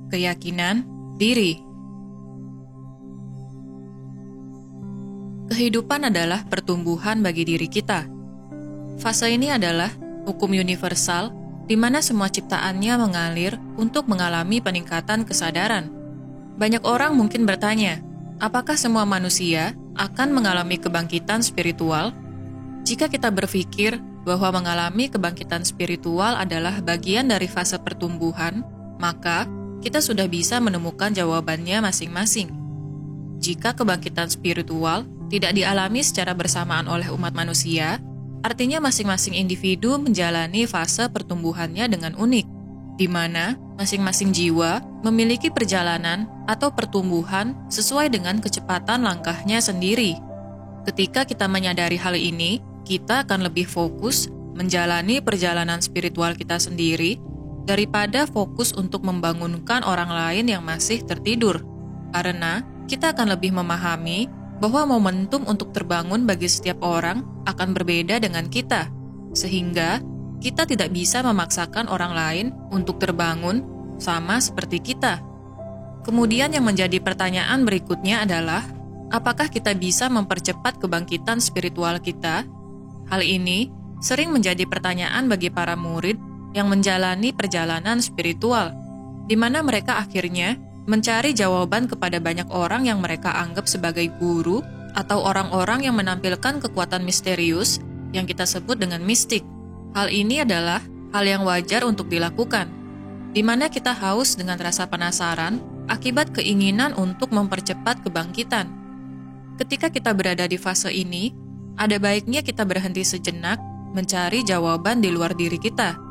keyakinan diri. Kehidupan adalah pertumbuhan bagi diri kita. Fase ini adalah hukum universal di mana semua ciptaannya mengalir untuk mengalami peningkatan kesadaran. Banyak orang mungkin bertanya, apakah semua manusia akan mengalami kebangkitan spiritual? Jika kita berpikir bahwa mengalami kebangkitan spiritual adalah bagian dari fase pertumbuhan, maka kita sudah bisa menemukan jawabannya masing-masing. Jika kebangkitan spiritual tidak dialami secara bersamaan oleh umat manusia, artinya masing-masing individu menjalani fase pertumbuhannya dengan unik, di mana masing-masing jiwa memiliki perjalanan atau pertumbuhan sesuai dengan kecepatan langkahnya sendiri. Ketika kita menyadari hal ini, kita akan lebih fokus menjalani perjalanan spiritual kita sendiri daripada fokus untuk membangunkan orang lain yang masih tertidur. Karena kita akan lebih memahami bahwa momentum untuk terbangun bagi setiap orang akan berbeda dengan kita, sehingga kita tidak bisa memaksakan orang lain untuk terbangun sama seperti kita. Kemudian yang menjadi pertanyaan berikutnya adalah, apakah kita bisa mempercepat kebangkitan spiritual kita? Hal ini sering menjadi pertanyaan bagi para murid yang menjalani perjalanan spiritual, di mana mereka akhirnya mencari jawaban kepada banyak orang yang mereka anggap sebagai guru atau orang-orang yang menampilkan kekuatan misterius yang kita sebut dengan mistik. Hal ini adalah hal yang wajar untuk dilakukan, di mana kita haus dengan rasa penasaran akibat keinginan untuk mempercepat kebangkitan. Ketika kita berada di fase ini, ada baiknya kita berhenti sejenak mencari jawaban di luar diri kita,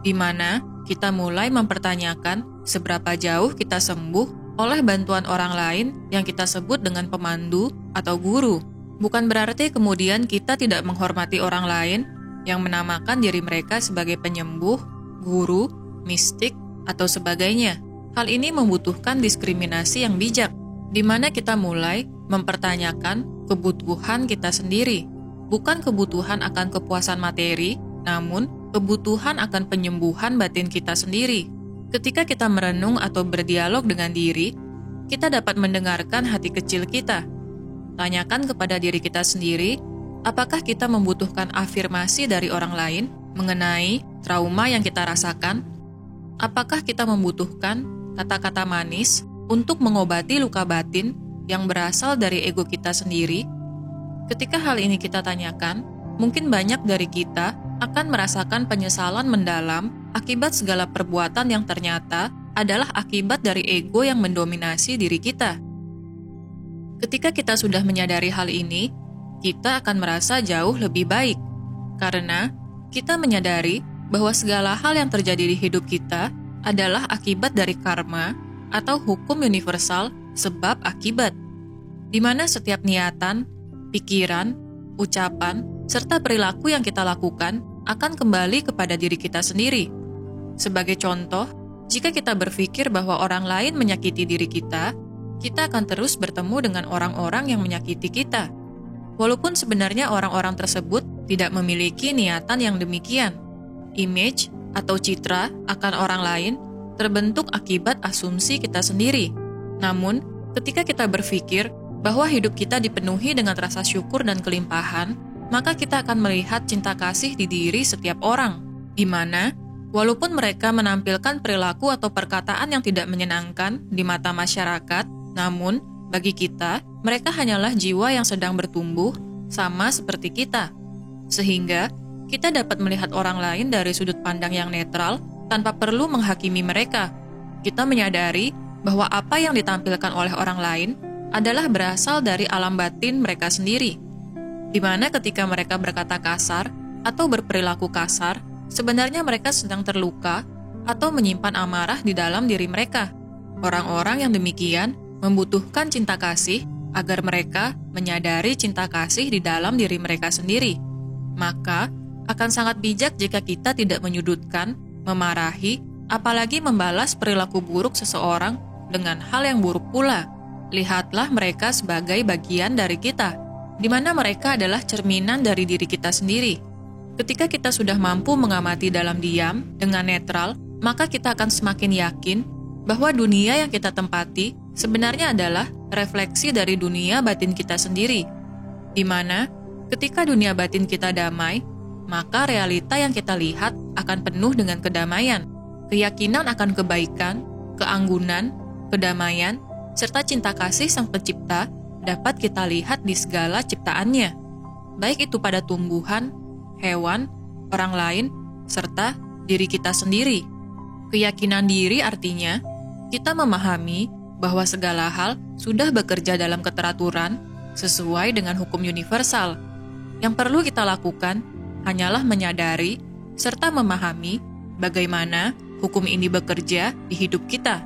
di mana kita mulai mempertanyakan seberapa jauh kita sembuh oleh bantuan orang lain yang kita sebut dengan pemandu atau guru. Bukan berarti kemudian kita tidak menghormati orang lain yang menamakan diri mereka sebagai penyembuh, guru, mistik, atau sebagainya. Hal ini membutuhkan diskriminasi yang bijak, di mana kita mulai mempertanyakan kebutuhan kita sendiri, bukan kebutuhan akan kepuasan materi, namun kebutuhan akan penyembuhan batin kita sendiri. Ketika kita merenung atau berdialog dengan diri, kita dapat mendengarkan hati kecil kita. Tanyakan kepada diri kita sendiri, apakah kita membutuhkan afirmasi dari orang lain mengenai trauma yang kita rasakan? Apakah kita membutuhkan kata-kata manis untuk mengobati luka batin yang berasal dari ego kita sendiri? Ketika hal ini kita tanyakan, mungkin banyak dari kita akan merasakan penyesalan mendalam akibat segala perbuatan yang ternyata adalah akibat dari ego yang mendominasi diri kita. Ketika kita sudah menyadari hal ini, kita akan merasa jauh lebih baik, karena kita menyadari bahwa segala hal yang terjadi di hidup kita adalah akibat dari karma atau hukum universal sebab akibat, di mana setiap niatan, pikiran, ucapan, serta perilaku yang kita lakukan akan kembali kepada diri kita sendiri. Sebagai contoh, jika kita berpikir bahwa orang lain menyakiti diri kita akan terus bertemu dengan orang-orang yang menyakiti kita. Walaupun sebenarnya orang-orang tersebut tidak memiliki niatan yang demikian. Image atau citra akan orang lain terbentuk akibat asumsi kita sendiri. Namun, ketika kita berpikir bahwa hidup kita dipenuhi dengan rasa syukur dan kelimpahan, maka kita akan melihat cinta kasih di diri setiap orang, di mana walaupun mereka menampilkan perilaku atau perkataan yang tidak menyenangkan di mata masyarakat, namun bagi kita, mereka hanyalah jiwa yang sedang bertumbuh sama seperti kita. Sehingga kita dapat melihat orang lain dari sudut pandang yang netral tanpa perlu menghakimi mereka. Kita menyadari bahwa apa yang ditampilkan oleh orang lain adalah berasal dari alam batin mereka sendiri, di mana ketika mereka berkata kasar atau berperilaku kasar, sebenarnya mereka sedang terluka atau menyimpan amarah di dalam diri mereka. Orang-orang yang demikian membutuhkan cinta kasih agar mereka menyadari cinta kasih di dalam diri mereka sendiri. Maka, akan sangat bijak jika kita tidak menyudutkan, memarahi, apalagi membalas perilaku buruk seseorang dengan hal yang buruk pula. Lihatlah mereka sebagai bagian dari kita, di mana mereka adalah cerminan dari diri kita sendiri. Ketika kita sudah mampu mengamati dalam diam dengan netral, maka kita akan semakin yakin bahwa dunia yang kita tempati sebenarnya adalah refleksi dari dunia batin kita sendiri, di mana ketika dunia batin kita damai, maka realita yang kita lihat akan penuh dengan kedamaian, keyakinan akan kebaikan, keanggunan, kedamaian, serta cinta kasih Sang Pencipta dapat kita lihat di segala ciptaannya, baik itu pada tumbuhan, hewan, orang lain, serta diri kita sendiri. Keyakinan diri artinya kita memahami bahwa segala hal sudah bekerja dalam keteraturan sesuai dengan hukum universal. Yang perlu kita lakukan hanyalah menyadari serta memahami bagaimana hukum ini bekerja di hidup kita.